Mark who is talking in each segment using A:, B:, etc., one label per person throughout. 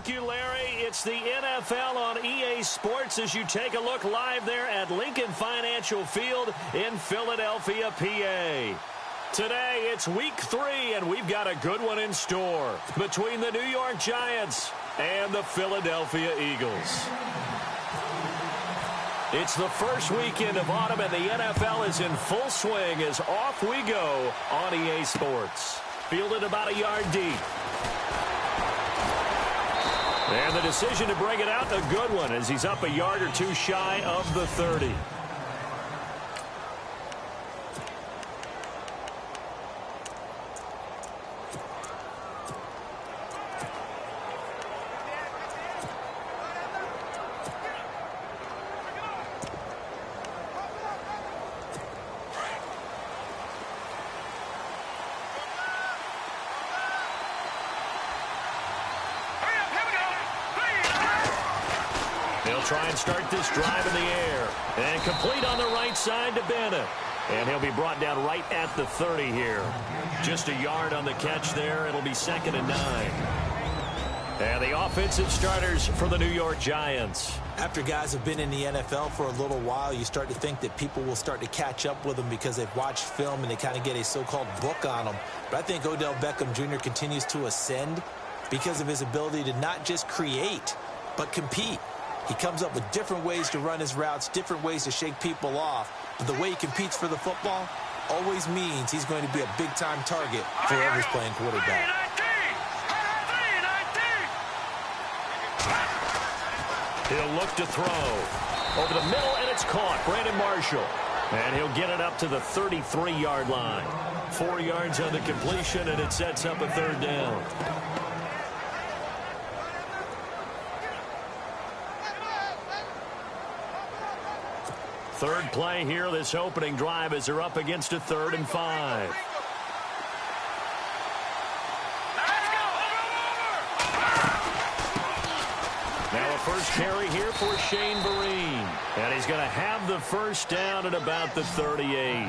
A: Thank you, Larry. It's the NFL on EA Sports as you take a look live there at Lincoln Financial Field in Philadelphia, PA. Today, it's week 3, and we've got a good one in store between the New York Giants and the Philadelphia Eagles. It's the first weekend of autumn, and the NFL is in full swing as off we go on EA Sports. Fielded about a yard deep. And the decision to bring it out, a good one, as he's up a yard or two shy of the 30. Try and start this drive in the air. And complete on the right side to Bennett. And he'll be brought down right at the 30 here. Just a yard on the catch there. It'll be 2nd and 9. And the offensive starters for the New York Giants.
B: After guys have been in the NFL for a little while, you start to think that people will start to catch up with them because they've watched film and they kind of get a so-called book on them. But I think Odell Beckham Jr. continues to ascend because of his ability to not just create, but compete. He comes up with different ways to run his routes, different ways to shake people off. But the way he competes for the football always means he's going to be a big-time target for whoever's playing quarterback.
A: He'll look to throw. Over the middle, and it's caught. Brandon Marshall. And he'll get it up to the 33-yard line. 4 yards on the completion, and it sets up a 3rd down. Third play here, this opening drive, as they're up against a 3rd and 5. Now a first carry here for Shane Vereen. And he's going to have the first down at about the 38.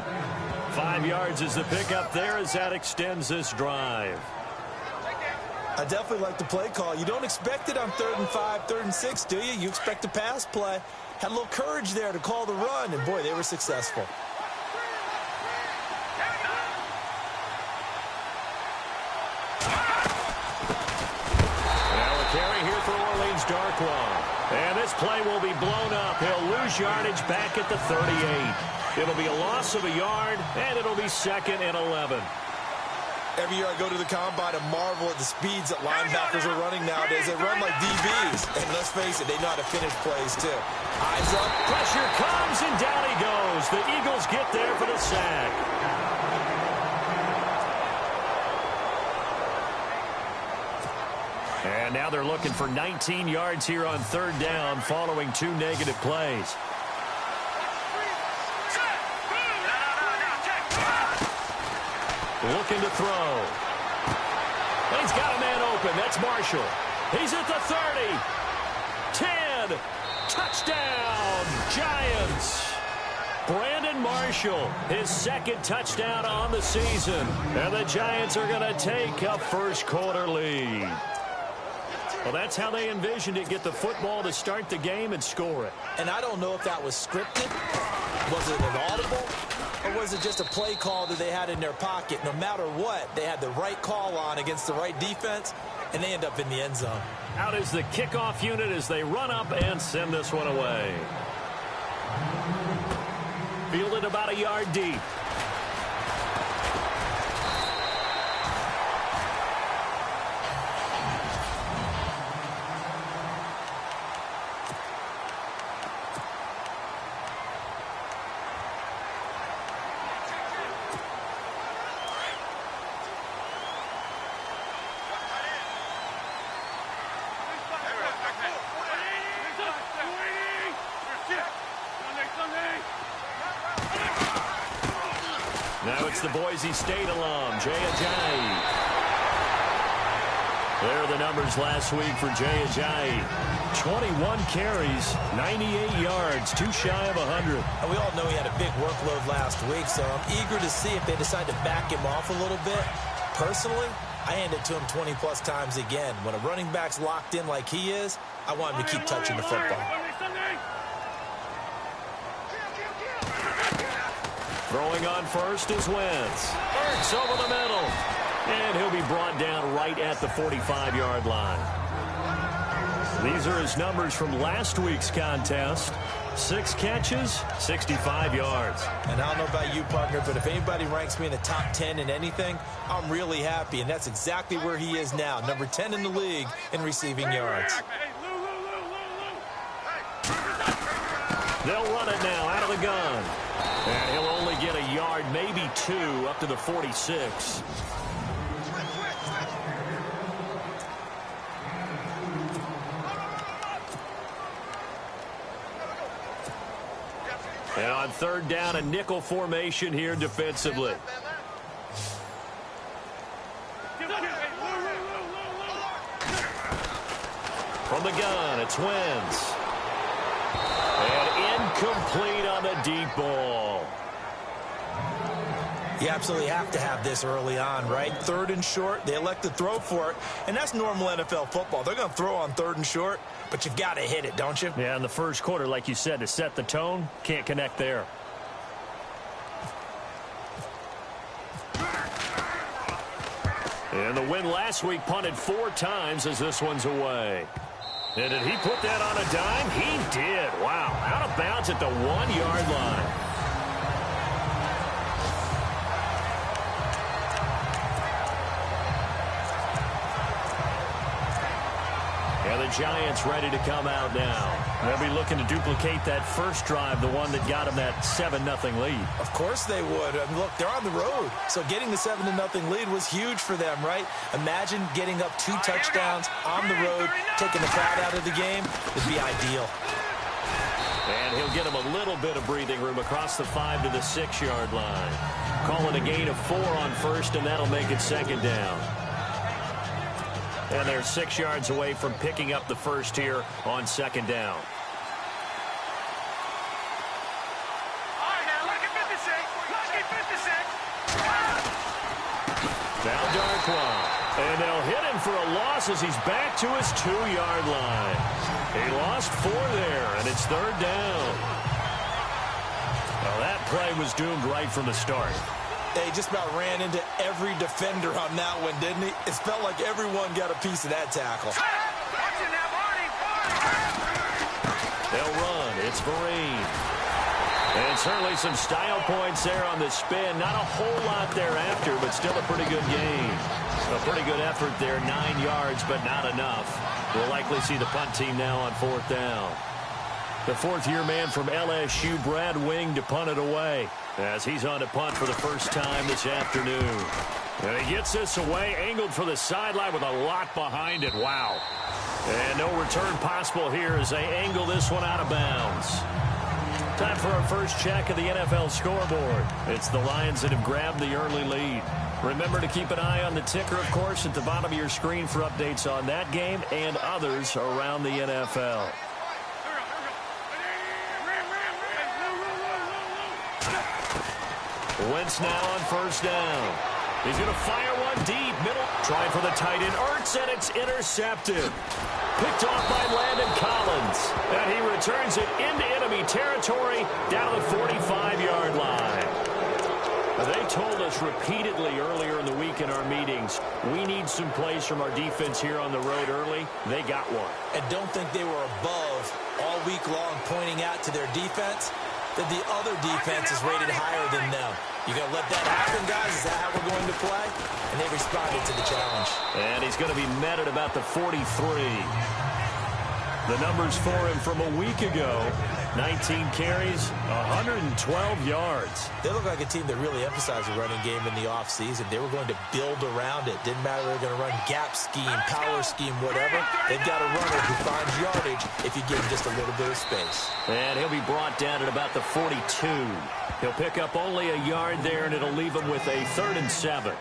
A: 5 yards is the pickup there as that extends this drive.
B: I definitely like the play call. You don't expect it on 3rd and 5, 3rd and 6, do you? You expect a pass play. Had a little courage there to call the run, and boy, they were successful.
A: Now a carry here for Orleans Darkwa. And this play will be blown up. He'll lose yardage back at the 38. It'll be a loss of a yard, and it'll be 2nd and 11.
B: Every year I go to the combine and marvel at the speeds that linebackers are running nowadays. They run like DBs. And let's face it, they know how to finish plays too. Eyes up.
A: Pressure comes, and down he goes. The Eagles get there for the sack. And now they're looking for 19 yards here on 3rd down following 2 negative plays. Looking to throw. And he's got a man open. That's Marshall. He's at the 30. 10. Touchdown, Giants. Brandon Marshall, his 2nd touchdown on the season. And the Giants are going to take a first-quarter lead. Well, that's how they envisioned it. Get the football to start the game and score it.
B: And I don't know if that was scripted. Was it an audible? Or was it just a play call that they had in their pocket? No matter what, they had the right call on against the right defense, and they end up in the end zone.
A: Out is the kickoff unit as they run up and send this one away. Fielded about a yard deep. Now it's the Boise State alum, Jay Ajayi. There are the numbers last week for Jay Ajayi. 21 carries, 98 yards, too shy of 100.
B: And we all know he had a big workload last week, so I'm eager to see if they decide to back him off a little bit. Personally, I hand it to him 20-plus times again. When a running back's locked in like he is, I want him to keep touching the football.
A: Throwing on first is Wentz. Ertz over the middle. And he'll be brought down right at the 45-yard line. These are his numbers from last week's contest. 6 catches, 65 yards.
B: And I don't know about you, partner, but if anybody ranks me in the top 10 in anything, I'm really happy. And that's exactly where he is now, number 10 in the league in receiving yards.
A: They'll run it now out of the gun. And he'll only get a yard, maybe 2, up to the 46. And on third down, a nickel formation here defensively. From the gun, it's Wentz. And incomplete on the deep ball.
B: You absolutely have to have this early on, right? 3rd and short, they elect to throw for it, and that's normal NFL football. They're going to throw on 3rd and short, but you've got to hit it, don't you?
A: Yeah, in the first quarter, like you said, to set the tone, can't connect there. And the win last week punted 4 times as this one's away. And did he put that on a dime? He did. Wow. Out of bounds at the 1-yard line. And the Giants ready to come out now. They'll be looking to duplicate that first drive, the one that got them that 7-0 lead.
B: Of course they would. I mean, look, they're on the road. So getting the 7-0 lead was huge for them, right? Imagine getting up 2 touchdowns on the road, taking the crowd out of the game. It'd be ideal.
A: And he'll get him a little bit of breathing room across the 5 to the 6-yard line. Calling a gain of 4 on first, and that'll make it 2nd down. And they're 6 yards away from picking up the first here on 2nd down. Now Darkwa. And they'll hit him for a loss as he's back to his 2-yard line. He lost 4 there, and it's 3rd down. Well, that play was doomed right from the start.
B: They just about ran into every defender on that one, didn't he? It felt like everyone got a piece of that tackle.
A: They'll run. It's Vereen. And certainly some style points there on the spin. Not a whole lot thereafter, but still a pretty good game. A pretty good effort there. 9 yards, but not enough. We'll likely see the punt team now on 4th down. The 4th-year man from LSU, Brad Wing, to punt it away, as he's on to punt for the first time this afternoon. And he gets this away, angled for the sideline with a lot behind it. Wow. And no return possible here as they angle this one out of bounds. Time for our first check of the NFL scoreboard. It's the Lions that have grabbed the early lead. Remember to keep an eye on the ticker, of course, at the bottom of your screen for updates on that game and others around the NFL. Wentz now on 1st down. He's going to fire one deep. Middle. Trying for the tight end. Ertz, and it's intercepted. Picked off by Landon Collins. And he returns it into enemy territory down the 45-yard line. They told us repeatedly earlier in the week in our meetings, we need some plays from our defense here on the road early. They got one.
B: And don't think they were above all week long pointing out to their defense that the other defense is rated higher than them. You going to let that happen, guys? Is that how we're going to play? And they responded to the challenge.
A: And he's going to be met at about the 43. The numbers for him from a week ago, 19 carries, 112 yards.
B: They look like a team that really emphasized the running game in the offseason. They were going to build around it. Didn't matter if they were going to run gap scheme, power scheme, whatever. They've got a runner who finds yardage if you give him just a little bit of space.
A: And he'll be brought down at about the 42. He'll pick up only a yard there, and it'll leave him with a 3rd and 7.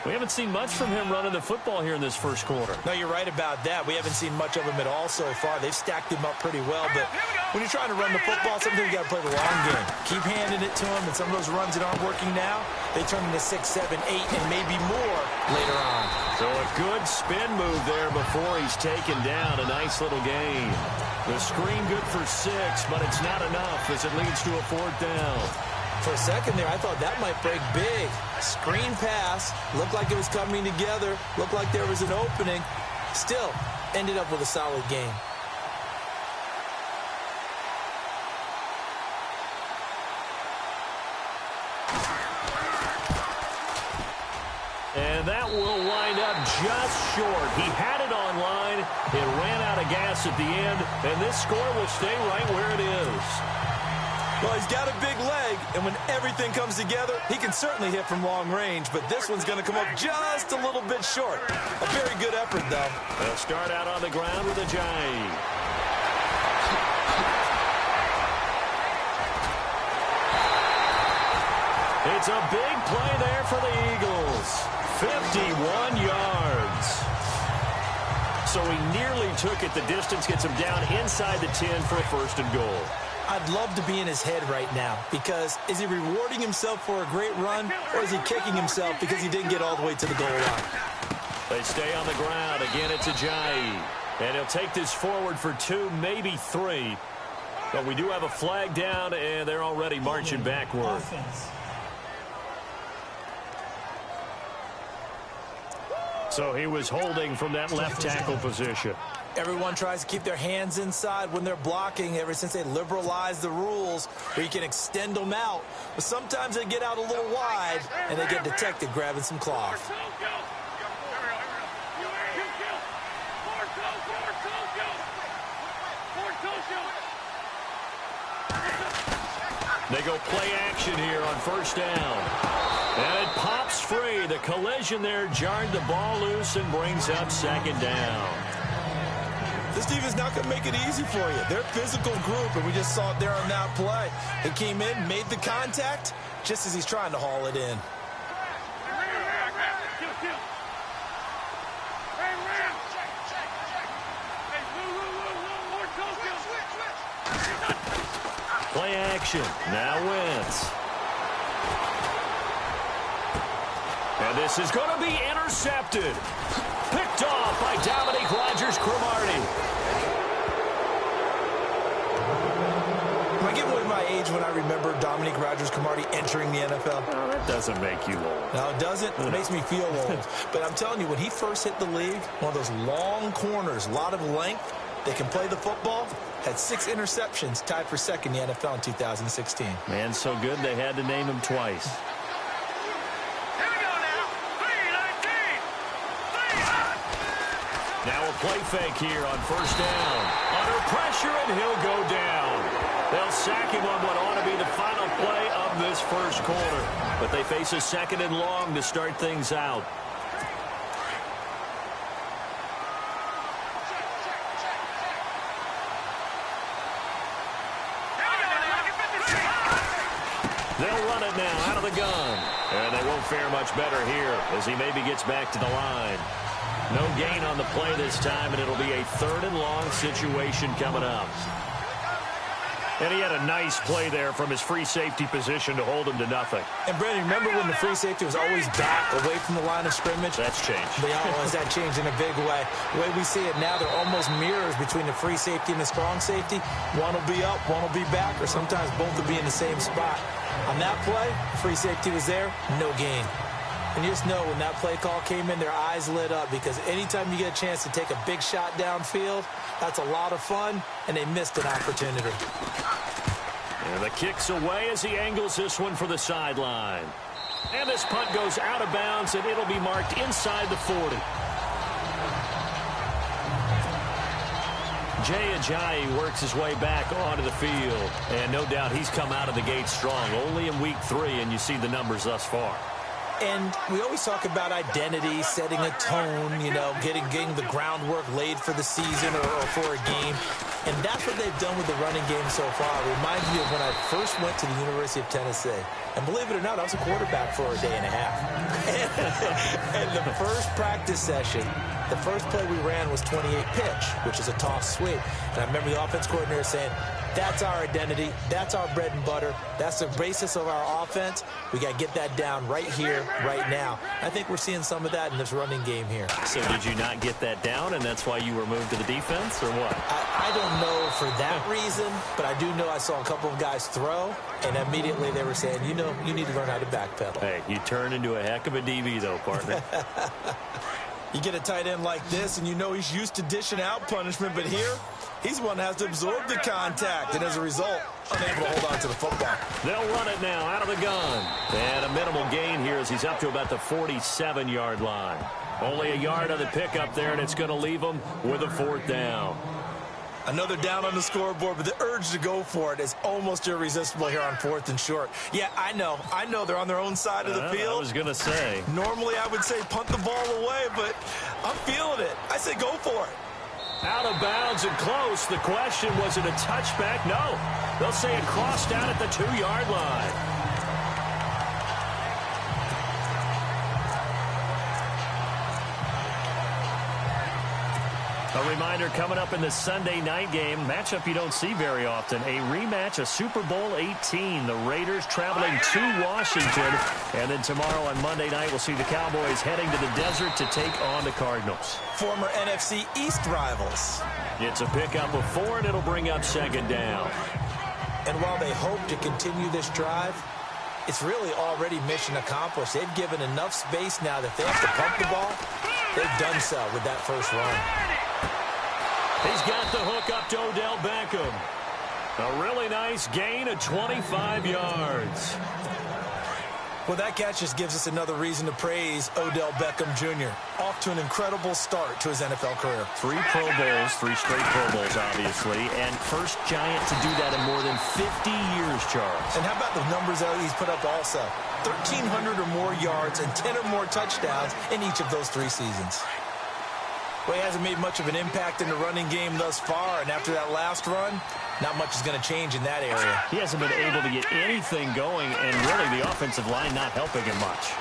A: We haven't seen much from him running the football here in this first quarter.
B: No, you're right about that. We haven't seen much of him at all so far. They've stacked him up pretty well, but when you're trying to run the football, sometimes you got to play the long game. Keep handing it to him, and some of those runs that aren't working now, they turn into 6, 7, 8, and maybe more later on.
A: So a good spin move there before he's taken down. A nice little gain. The screen good for 6, but it's not enough as it leads to a 4th down.
B: For a second there, I thought that might break big. Screen pass, looked like it was coming together, looked like there was an opening. Still, ended up with a solid game.
A: And that will wind up just short. He had it on line. It ran out of gas at the end, and this score will stay right where it is.
B: Well, he's got a big leg, and when everything comes together, he can certainly hit from long range, but this one's going to come up just a little bit short. A very good effort, though.
A: They'll start out on the ground with a jive. It's a big play there for the Eagles. 51 yards. So he nearly took it. The distance gets him down inside the 10 for a 1st and goal.
B: I'd love to be in his head right now because is he rewarding himself for a great run or is he kicking himself because he didn't get all the way to the goal line?
A: They stay on the ground. Again, it's Ajayi. And he'll take this forward for 2, maybe 3. But we do have a flag down, and they're already marching backward. So he was holding from that left tackle position.
B: Everyone tries to keep their hands inside when they're blocking ever since they liberalized the rules where you can extend them out. But sometimes they get out a little wide and they get detected grabbing some cloth.
A: They go play action here on 1st down. And it pops free. The collision there jarred the ball loose and brings up 2nd down.
B: This defense not going to make it easy for you. They're a physical group, and we just saw it there on that play. He came in, made the contact, just as he's trying to haul it in.
A: Play action. Now Wentz. And this is going to be intercepted. Picked off by Dominique Rodgers-Cromartie.
B: Am I giving away my age when I remember Dominique Rodgers-Cromartie entering the NFL?
A: No, that doesn't make you old.
B: No, it doesn't. It makes me feel old. But I'm telling you, when he first hit the league, one of those long corners, a lot of length, they can play the football, had 6 interceptions, tied for 2nd in the NFL in 2016.
A: Man, so good they had to name him twice. Now a play fake here on 1st down. Under pressure, and he'll go down. They'll sack him on what ought to be the final play of this first quarter. But they face a 2nd and long to start things out. They'll run it now out of the gun. And they won't fare much better here as he maybe gets back to the line. No gain on the play this time, and it'll be a 3rd and long situation coming up. And he had a nice play there from his free safety position to hold him to nothing.
B: And, Brandon, remember when the free safety was always back away from the line of scrimmage?
A: That's changed.
B: That changed in a big way. The way we see it now, they're almost mirrors between the free safety and the strong safety. One will be up, one will be back, or sometimes both will be in the same spot. On that play, free safety was there, no gain. And you just know when that play call came in, their eyes lit up because anytime you get a chance to take a big shot downfield, that's a lot of fun, and they missed an opportunity.
A: And the kick's away as he angles this one for the sideline. And this punt goes out of bounds, and it'll be marked inside the 40. Jay Ajayi works his way back onto the field. And no doubt he's come out of the gate strong. Only in week 3, and you see the numbers thus far.
B: And we always talk about identity, setting a tone, you know, getting the groundwork laid for the season or for a game. And that's what they've done with the running game so far. It reminds me of when I first went to the University of Tennessee. And believe it or not, I was a quarterback for a day and a half. And the first practice session, the first play we ran was 28 pitch, which is a toss sweep. And I remember the offense coordinator saying, that's our identity. That's our bread and butter. That's the basis of our offense. We got to get that down right here, right now. I think we're seeing some of that in this running game here.
A: So did you not get that down, and that's why you were moved to the defense, or what?
B: I don't know for that reason, but I do know I saw a couple of guys throw, and immediately they were saying, you know, you need to learn how to backpedal.
A: Hey, you turn into a heck of a DB, though, partner.
B: You get a tight end like this, and you know he's used to dishing out punishment, but here, he's the one that has to absorb the contact, and as a result, unable to hold on to the football.
A: They'll run it now out of the gun. And a minimal gain here as he's up to about the 47-yard line. Only a yard on the pickup there, and it's going to leave him with a fourth down.
B: Another down on the scoreboard, but the urge to go for it is almost irresistible here on 4th and short. Yeah, I know they're on their own side of the field.
A: I was going to say.
B: Normally I would say punt the ball away, but I'm feeling it. I say go for it.
A: Out of bounds and close. The question, was it a touchback? No. They'll say it crossed out at the 2-yard line. A reminder coming up in the Sunday night game, matchup you don't see very often, a rematch of Super Bowl 18. The Raiders traveling to Washington. And then tomorrow on Monday night, we'll see the Cowboys heading to the desert to take on the Cardinals.
B: Former NFC East rivals.
A: It's a pickup of 4, and it'll bring up 2nd down.
B: And while they hope to continue this drive, it's really already mission accomplished. They've given enough space now that if they have to pump the ball, they've done so with that first run.
A: He's got the hook up to Odell Beckham. A really nice gain of 25 yards.
B: Well, that catch just gives us another reason to praise Odell Beckham Jr. Off to an incredible start to his NFL career.
A: 3 Pro Bowls, 3 straight Pro Bowls, obviously, and first Giant to do that in more than 50 years, Charles.
B: And how about the numbers that he's put up also? 1,300 or more yards and 10 or more touchdowns in each of those 3 seasons. Well, he hasn't made much of an impact in the running game thus far, and after that last run, not much is going to change in that area.
A: He hasn't been able to get anything going, and really the offensive line not helping him much.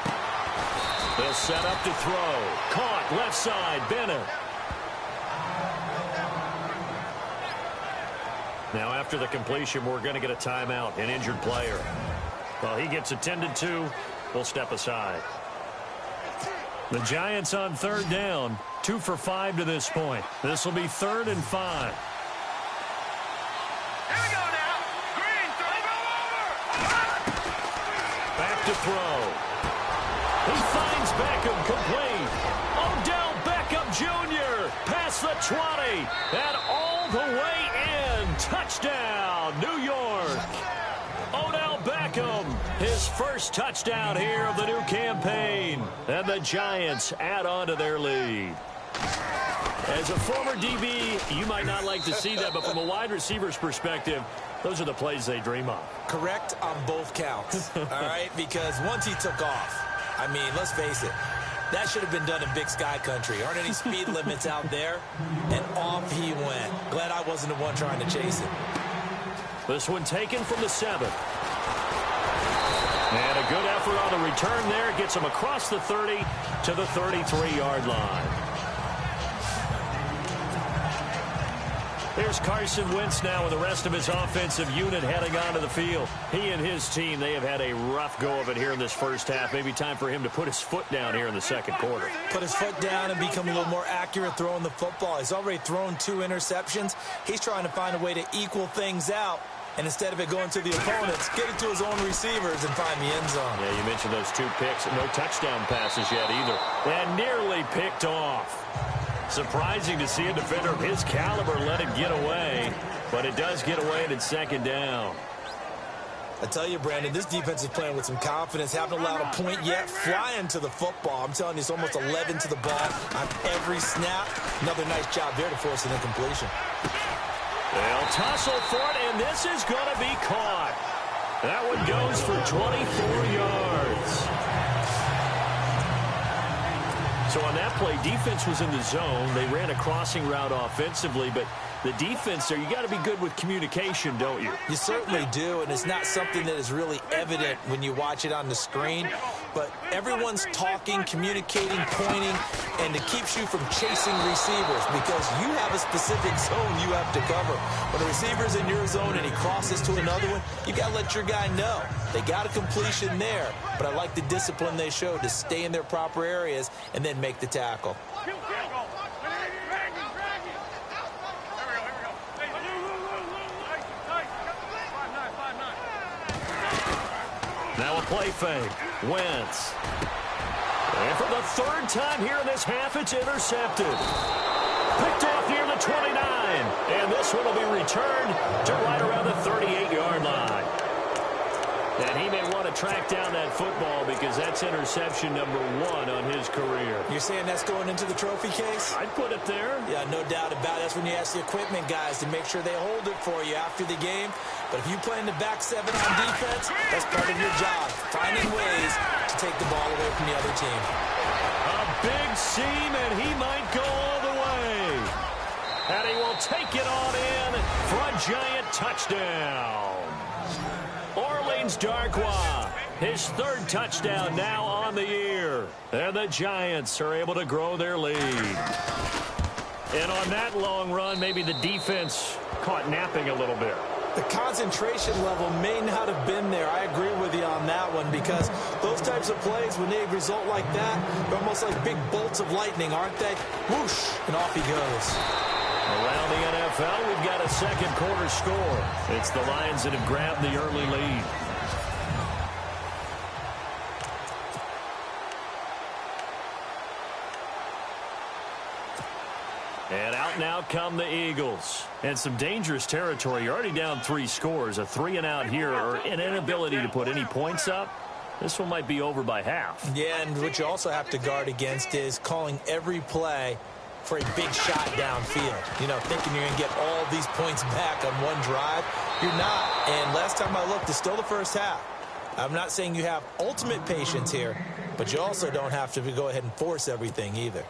A: They'll set up to throw. Caught left side, Bennett. Now after the completion, we're going to get a timeout, an injured player. Well, he gets attended to. We'll step aside. The Giants on 3rd down. 2 for 5 to this point. This will be 3rd and 5.
C: Here we go now. Green, throw over.
A: Back to throw. He finds Beckham complete. Odell Beckham Jr. past the 20 and all the way in. Touchdown, New York. Odell Beckham, his first touchdown here of the new campaign. And the Giants add on to their lead. As a former DB, you might not like to see that, but from a wide receiver's perspective, those are the plays they dream of.
B: Correct on both counts, all right? Because once he took off, I mean, let's face it, that should have been done in Big Sky Country. Aren't any speed limits out there? And off he went. Glad I wasn't the one trying to chase it.
A: This one taken from the 7. And a good effort on the return there. Gets him across the 30 to the 33-yard line. Here's Carson Wentz now with the rest of his offensive unit heading onto the field. He and his team, they have had a rough go of it here in this first half. Maybe time for him to put his foot down here in the 2nd quarter.
B: Put his foot down and become a little more accurate throwing the football. He's already thrown 2 interceptions. He's trying to find a way to equal things out. And instead of it going to the opponents, get it to his own receivers and find the end zone.
A: Yeah, you mentioned those 2 picks. No touchdown passes yet either. And nearly picked off. Surprising to see a defender of his caliber let it get away. But it does get away and it's 2nd down.
B: I tell you, Brandon, this defense is playing with some confidence. Haven't allowed a point yet. Flying to the football. I'm telling you, it's almost 11 to the ball on every snap. Another nice job there to force an incompletion.
A: They'll tussle for it, and this is going to be caught. That one goes for 24 yards. So on that play, defense was in the zone. They ran a crossing route offensively, but the defense there, you got to be good with communication, don't you?
B: You certainly do, and it's not something that is really evident when you watch it on the screen. But everyone's talking, communicating, pointing, and it keeps you from chasing receivers because you have a specific zone you have to cover. When a receiver's in your zone and he crosses to another one, you got to let your guy know. They got a completion there, but I like the discipline they showed to stay in their proper areas and then make the tackle.
A: Now a play fake. Wentz. And for the third time here in this half, it's intercepted. Picked off near the 29. And this one will be returned to right around the 38-yard line. And he may want to track down that football because that's interception number 1 on his career.
B: You're saying that's going into the trophy case?
A: I'd put it there.
B: Yeah, no doubt about it. That's when you ask the equipment guys to make sure they hold it for you after the game. But if you play in the back 7 on defense, that's part of your job, finding ways to take the ball away from the other team.
A: A big seam, and he might go all the way. And he will take it on in for a giant touchdown. Orleans Darkwa, his 3rd touchdown now on the year. And the Giants are able to grow their lead. And on that long run, maybe the defense caught napping a little bit.
B: The concentration level may not have been there. I agree with you on that one because those types of plays, when they result like that, they're almost like big bolts of lightning, aren't they? Whoosh, and off he goes.
A: Around the NFL, we've got a second quarter score. It's the Lions that have grabbed the early lead. And out now come the Eagles. And some dangerous territory. You're already down 3 scores. A 3-and-out here or an inability to put any points up. This one might be over by half.
B: Yeah, and what you also have to guard against is calling every play for a big shot downfield. You know, thinking you're going to get all these points back on one drive. You're not. And last time I looked, it's still the first half. I'm not saying you have ultimate patience here, but you also don't have to go ahead and force everything either.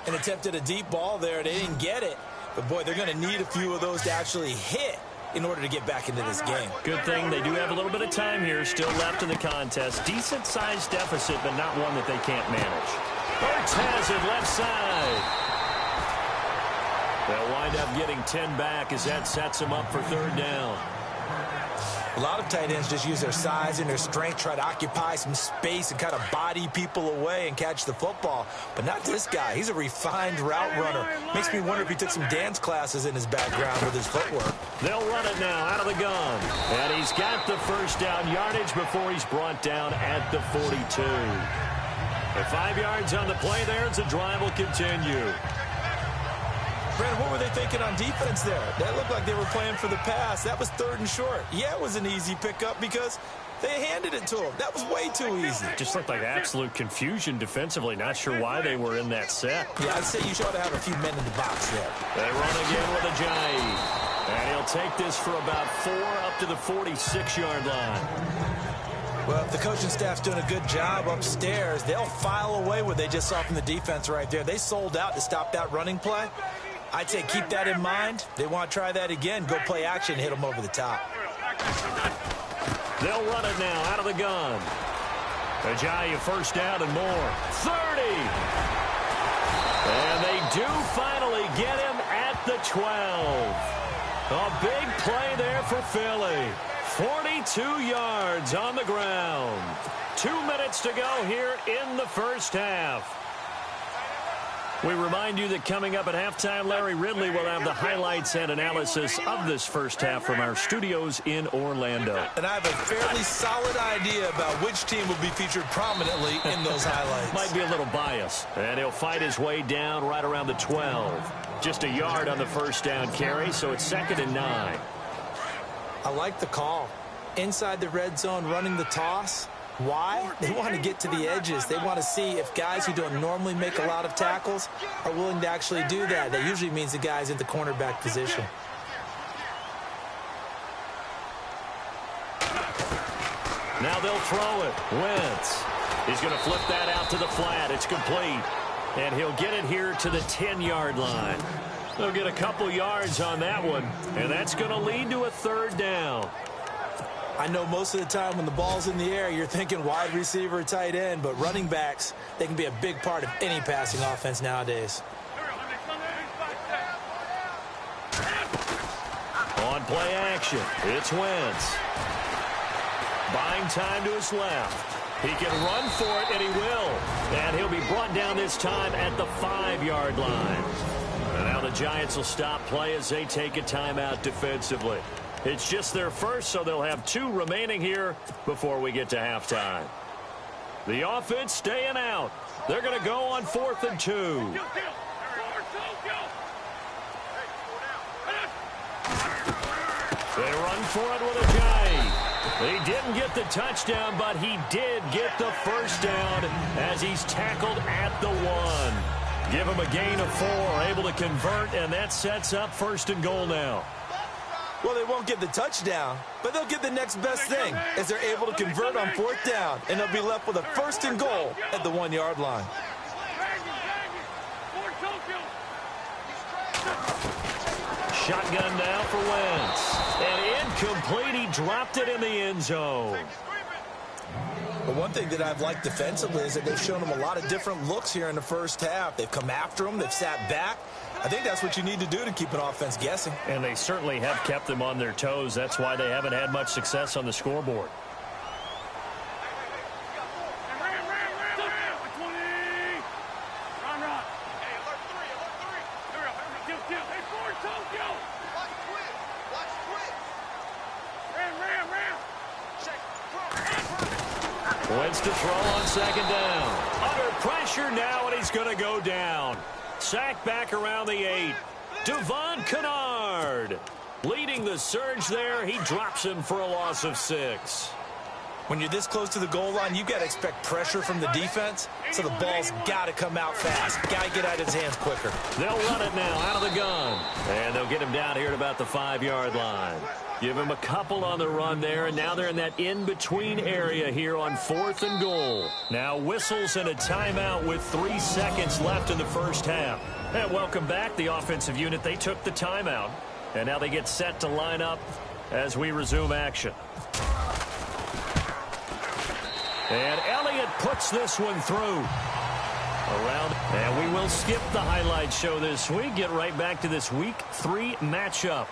B: And attempted a deep ball there. They didn't get it. But, boy, they're going to need a few of those to actually hit in order to get back into this game.
A: Good thing they do have a little bit of time here still left in the contest. Decent-sized deficit, but not one that they can't manage. Hurts has it left side. They'll wind up getting 10 back as that sets them up for 3rd down.
B: A lot of tight ends just use their size and their strength, try to occupy some space and kind of body people away and catch the football. But not this guy. He's a refined route runner. Makes me wonder if he took some dance classes in his background with his footwork.
A: They'll run it now out of the gun. And he's got the 1st down yardage before he's brought down at the 42. And 5 yards on the play there as the drive will continue.
B: Brandon, what were they thinking on defense there? That looked like they were playing for the pass. That was 3rd and short. Yeah, it was an easy pickup because they handed it to him. That was way too easy.
A: Just looked like absolute confusion defensively. Not sure why they were in that set.
B: Yeah, I'd say you should have a few men in the box there.
A: They run again with Ajayi. And he'll take this for about 4 up to the 46-yard line.
B: Well, if the coaching staff's doing a good job upstairs, they'll file away what they just saw from the defense right there. They sold out to stop that running play. I'd say keep that in mind. They want to try that again. Go play action, hit them over the top.
A: They'll run it now out of the gun. Ajayi 1st down and more. 30. And they do finally get him at the 12. A big play there for Philly. 42 yards on the ground. 2 minutes to go here in the 1st half. We remind you that coming up at halftime, Larry Ridley will have the highlights and analysis of this 1st half from our studios in Orlando.
B: And I have a fairly solid idea about which team will be featured prominently in those highlights.
A: Might be a little biased. And he'll fight his way down right around the 12. Just a yard on the 1st down carry, so it's 2nd and 9.
B: I like the call. Inside the red zone, running the toss. Why? They want to get to the edges. They want to see if guys who don't normally make a lot of tackles are willing to actually do that. That usually means the guy's in the cornerback position.
A: Now they'll throw it. Wentz. He's going to flip that out to the flat. It's complete. And he'll get it here to the 10-yard line. They'll get a couple yards on that one, and that's going to lead to a third down.
B: I know most of the time when the ball's in the air, you're thinking wide receiver, tight end, but running backs, they can be a big part of any passing offense nowadays.
A: On play action, it's Wentz. Buying time to his left. He can run for it, and he will. And he'll be brought down this time at the 5-yard line. And now the Giants will stop play as they take a timeout defensively. It's just their first, so they'll have 2 remaining here before we get to halftime. The offense staying out. They're going to go on 4th and 2. They run for it with a Giant. He didn't get the touchdown, but he did get the first down as he's tackled at the 1. Give him a gain of 4, able to convert, and that sets up 1st and goal now.
B: Well, they won't get the touchdown, but they'll get the next best thing as they're able to convert on 4th down, and they'll be left with a 1st and goal at the 1-yard line.
A: Shotgun now for Wentz. And incomplete. He dropped it in the end zone.
B: But one thing that I've liked defensively is that they've shown him a lot of different looks here in the first half. They've come after him. They've sat back. I think that's what you need to do to keep an offense guessing.
A: And they certainly have kept them on their toes. That's why they haven't had much success on the scoreboard. Wentz to throw on 2nd down. Under pressure now, and he's going to go down. Sacked back around the 8. Devon Kennard leading the surge there. He drops him for a loss of 6.
B: When you're this close to the goal line, you've got to expect pressure from the defense, so the ball's got to come out fast. Got to get out of his hands quicker.
A: They'll run it now out of the gun. And they'll get him down here at about the 5-yard line. Give him a couple on the run there, and now they're in that in-between area here on 4th and goal. Now whistles and a timeout with 3 seconds left in the first half. And welcome back, the offensive unit. They took the timeout, and now they get set to line up as we resume action. And Elliott puts this one through. And we will skip the highlight show this week. Get right back to this Week 3 matchup.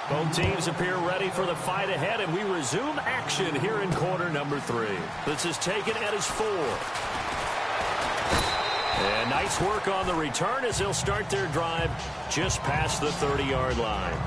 A: Both teams appear ready for the fight ahead, and we resume action here in quarter number 3. This is taken at his 4. And nice work on the return as they'll start their drive just past the 30-yard line.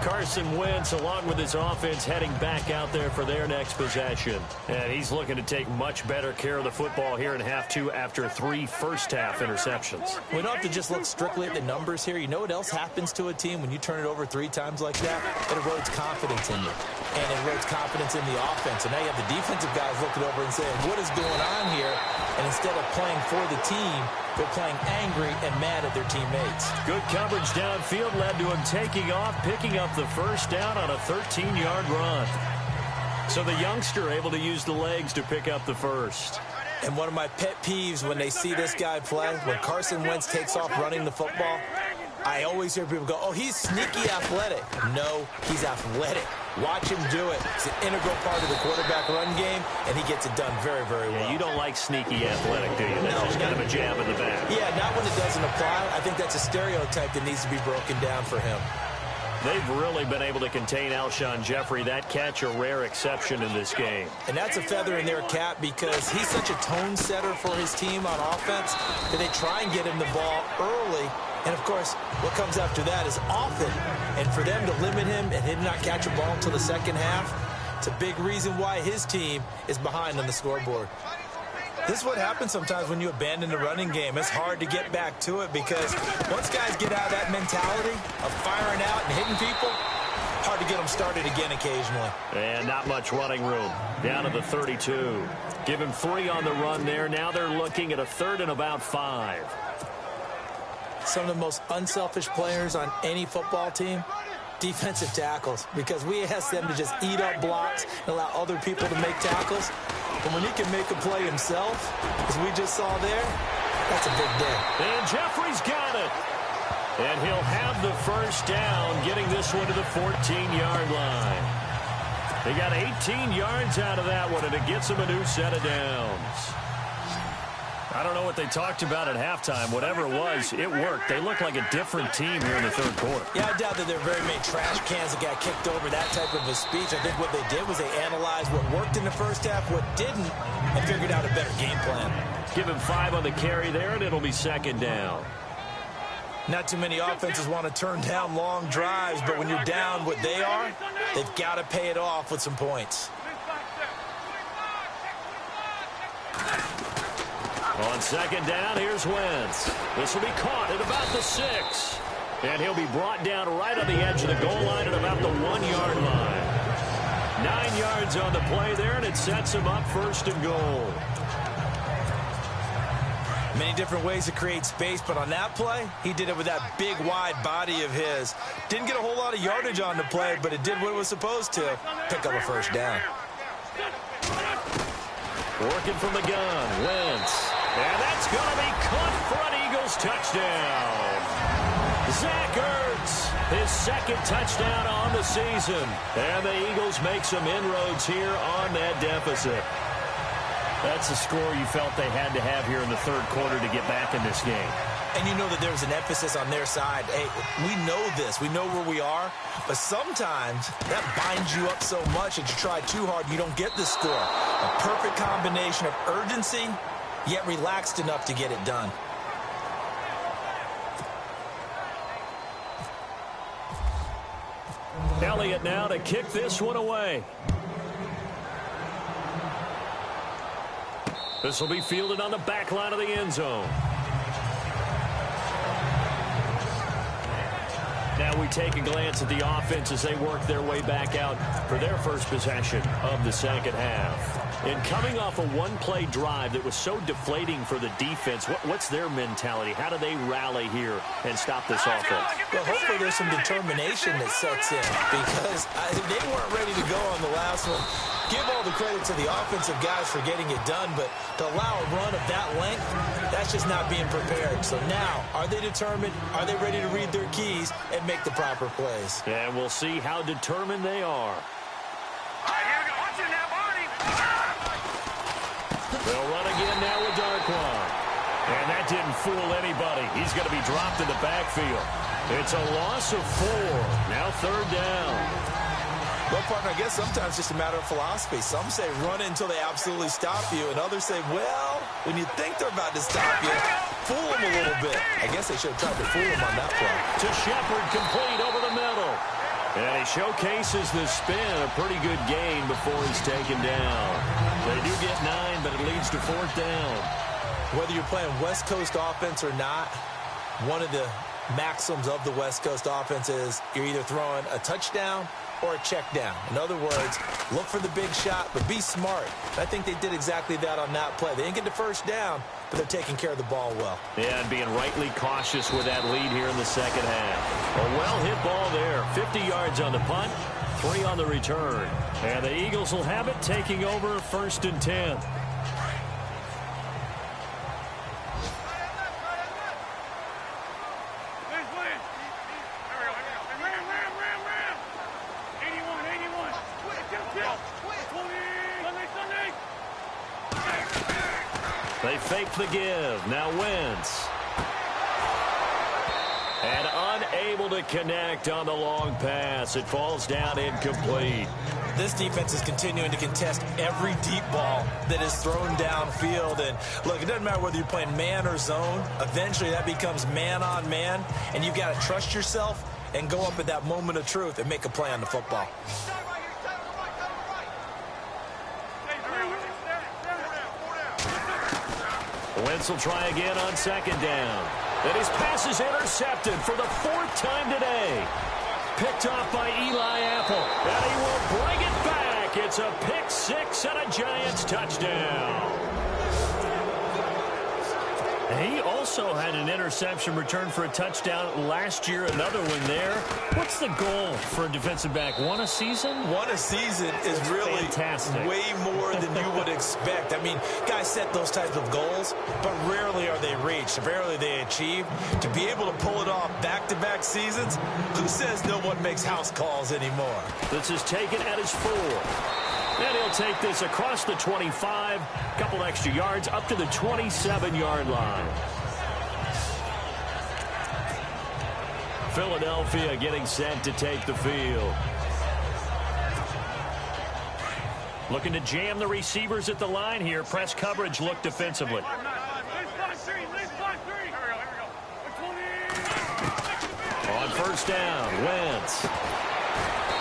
A: Carson Wentz, along with his offense, heading back out there for their next possession. And he's looking to take much better care of the football here in half 2 after 3 first-half interceptions.
B: We don't have to just look strictly at the numbers here. You know what else happens to a team when you turn it over 3 times like that? It erodes confidence in you. And it erodes confidence in the offense. And now you have the defensive guys looking over and saying, what is going on here? And instead of playing for the team, they're playing angry and mad at their teammates.
A: Good coverage downfield led to him taking off, picking up the first down on a 13-yard run. So the youngster able to use the legs to pick up the first.
B: And one of my pet peeves when they see this guy play, when Carson Wentz takes off running the football, I always hear people go, oh, he's sneaky athletic. No, he's athletic. Watch him do it. It's an integral part of the quarterback run game, and he gets it done very, very well.
A: Yeah, you don't like sneaky athletic, do you? That's just kind of a jab in the back.
B: Yeah, not when it doesn't apply. I think that's a stereotype that needs to be broken down for him.
A: They've really been able to contain Alshon Jeffrey. That catch a rare exception in this game.
B: And that's a feather in their cap because he's such a tone setter for his team on offense that they try and get him the ball early. And, of course, what comes after that is often. And for them to limit him and him not catch a ball until the second half, it's a big reason why his team is behind on the scoreboard. This is what happens sometimes when you abandon the running game. It's hard to get back to it because once guys get out of that mentality of firing out and hitting people, hard to get them started again occasionally.
A: And not much running room. Down to the 32. Give him 3 on the run there. Now they're looking at a 3rd and about 5.
B: Some of the most unselfish players on any football team, defensive tackles, because we ask them to just eat up blocks and allow other people to make tackles. And when he can make a play himself, as we just saw there, that's a big day.
A: And Jeffrey's got it. And he'll have the first down, getting this one to the 14-yard line. They got 18 yards out of that one, and it gets them a new set of downs. I don't know what they talked about at halftime. Whatever it was, it worked. They look like a different team here in the third quarter.
B: Yeah, I doubt that there are very many trash cans that got kicked over, that type of a speech. I think what they did was they analyzed what worked in the first half, what didn't, and figured out a better game plan.
A: Give him 5 on the carry there, and it'll be second down.
B: Not too many offenses want to turn down long drives, but when you're down what they are, they've got to pay it off with some points.
A: On second down, here's Wentz. This will be caught at about the 6. And he'll be brought down right on the edge of the goal line at about the 1-yard line. 9 yards on the play there, and it sets him up first and goal.
B: Many different ways to create space, but on that play, he did it with that big, wide body of his. Didn't get a whole lot of yardage on the play, but it did what it was supposed to. Pick up a first down.
A: Working from the gun, Wentz. And that's going to be caught for an Eagles touchdown. Zach Ertz, his second touchdown on the season. And the Eagles make some inroads here on that deficit. That's the score you felt they had to have here in the third quarter to get back in this game.
B: And you know that there's an emphasis on their side. Hey, we know this. We know where we are. But sometimes that binds you up so much that you try too hard, you don't get the score. A perfect combination of urgency, yet relaxed enough to get it done.
A: Elliott now to kick this one away. This will be fielded on the back line of the end zone. Now we take a glance at the offense as they work their way back out for their first possession of the second half. And coming off a one-play drive that was so deflating for the defense, what's their mentality? How do they rally here and stop this offense?
B: Well, hopefully there's some determination that sets in because they weren't ready to go on the last one. Give all the credit to the offensive guys for getting it done, but to allow a run of that length, that's just not being prepared. So now, are they determined? Are they ready to read their keys and make the proper plays?
A: And we'll see how determined they are. They'll run again now with Darquan. And that didn't fool anybody. He's going to be dropped in the backfield. It's a loss of 4. Now third down.
B: Well, partner, I guess sometimes it's just a matter of philosophy. Some say run it until they absolutely stop you, and others say, well, when you think they're about to stop you, fool them a little bit. I guess they should have tried to fool them on that play.
A: To Shepard, complete over the middle. And he showcases the spin, a pretty good gain before he's taken down. They do get 9, but it leads to fourth down.
B: Whether you're playing West Coast offense or not, one of the maxims of the West Coast offense is you're either throwing a touchdown or a check down. In other words, look for the big shot, but be smart. I think they did exactly that on that play. They didn't get the first down, but they're taking care of the ball well.
A: Yeah, and being rightly cautious with that lead here in the second half. A well-hit ball there. 50 yards on the punt, 3 on the return. And the Eagles will have it, taking over first and 10. They fake the give. Now Wentz. And unable to connect on the long pass. It falls down incomplete.
B: This defense is continuing to contest every deep ball that is thrown downfield. And look, it doesn't matter whether you're playing man or zone. Eventually that becomes man on man. And you've got to trust yourself and go up at that moment of truth and make a play on the football.
A: Wentz will try again on second down. And his pass is intercepted for the 4th time today. Picked off by Eli Apple. And he will bring it back. It's a pick 6 and a Giants touchdown. He also had an interception return for a touchdown last year. Another one there. What's the goal for a defensive back? One a season?
B: One a season is really
A: fantastic.
B: Way more than you would expect. I mean, guys set those types of goals, but rarely are they reached. Rarely are they achieved. To be able to pull it off back-to-back seasons, who says no one makes house calls anymore?
A: This is taken at his 4. And he'll take this across the 25, couple extra yards up to the 27-yard line. Philadelphia getting set to take the field. Looking to jam the receivers at the line here. Press coverage look defensively. On first down, Wentz.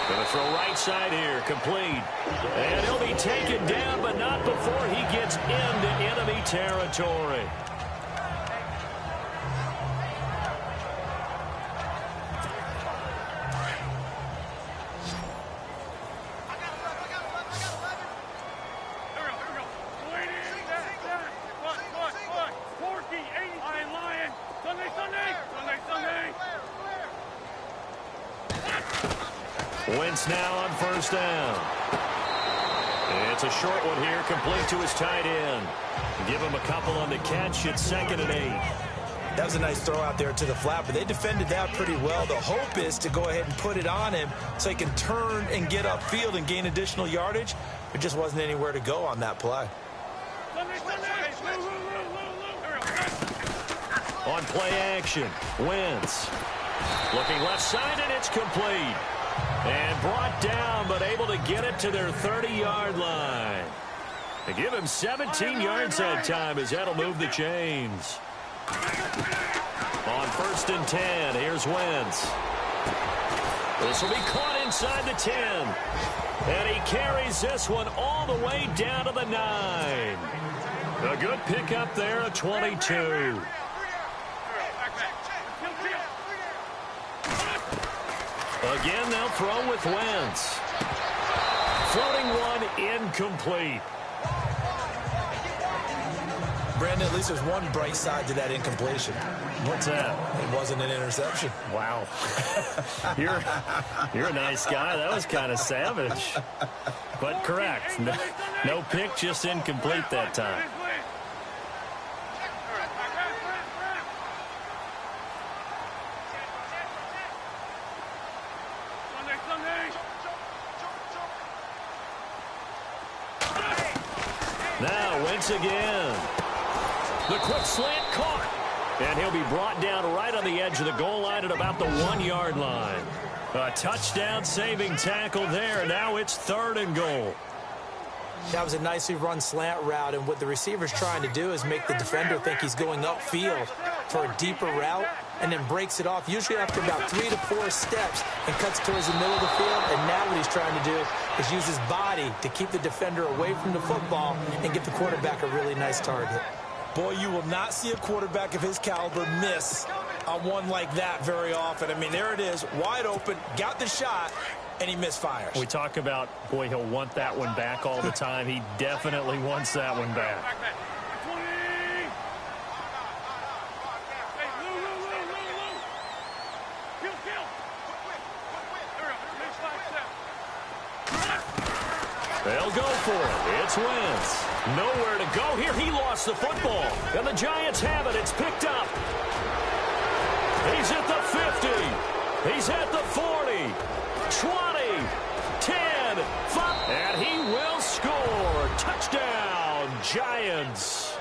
A: Going to throw right side here, complete. And he'll be taken down, but not before he gets into enemy territory. Wentz now on first down. It's a short one here, complete to his tight end. Give him a couple on the catch. It's 2nd and 8.
B: That was a nice throw out there to the flat, but they defended that pretty well. The hope is to go ahead and put it on him so he can turn and get upfield and gain additional yardage. There just wasn't anywhere to go on that play.
A: On play action, Wentz. Looking left side, and it's complete. And brought down, but able to get it to their 30-yard line. They give him 17 yards that time as that'll move the chains. On 1st and 10, here's Wentz. This will be caught inside the 10. And he carries this one all the way down to the 9. A good pickup there at 22. Again, they'll throw with Wentz. Floating one, incomplete.
B: Brandon, at least there's one bright side to that incompletion.
A: What's that?
B: It wasn't an interception.
A: Wow. You're a nice guy. That was kind of savage. But correct. No pick, just incomplete that time. Now Wentz again. The quick slant caught. And he'll be brought down right on the edge of the goal line at about the 1-yard line. A touchdown-saving tackle there. Now it's 3rd and goal.
B: That was a nicely run slant route, and what the receiver's trying to do is make the defender think he's going upfield for a deeper route, and then breaks it off, usually after about 3 to 4 steps, and cuts towards the middle of the field. And now what he's trying to do is use his body to keep the defender away from the football and get the quarterback a really nice target. Boy, you will not see a quarterback of his caliber miss on one like that very often. I mean, there it is, wide open, got the shot, and he misfires.
A: We talk about, boy, he'll want that one back all the time. He definitely wants that one back. They'll go for it. It's Wentz. Nowhere to go here. He lost the football. And the Giants have it. It's picked up. He's at the 50. He's at the 40. 20. 10. 5. And he will score. Touchdown, Giants.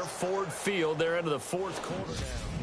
A: Ford Field. They're into the 4th quarter now.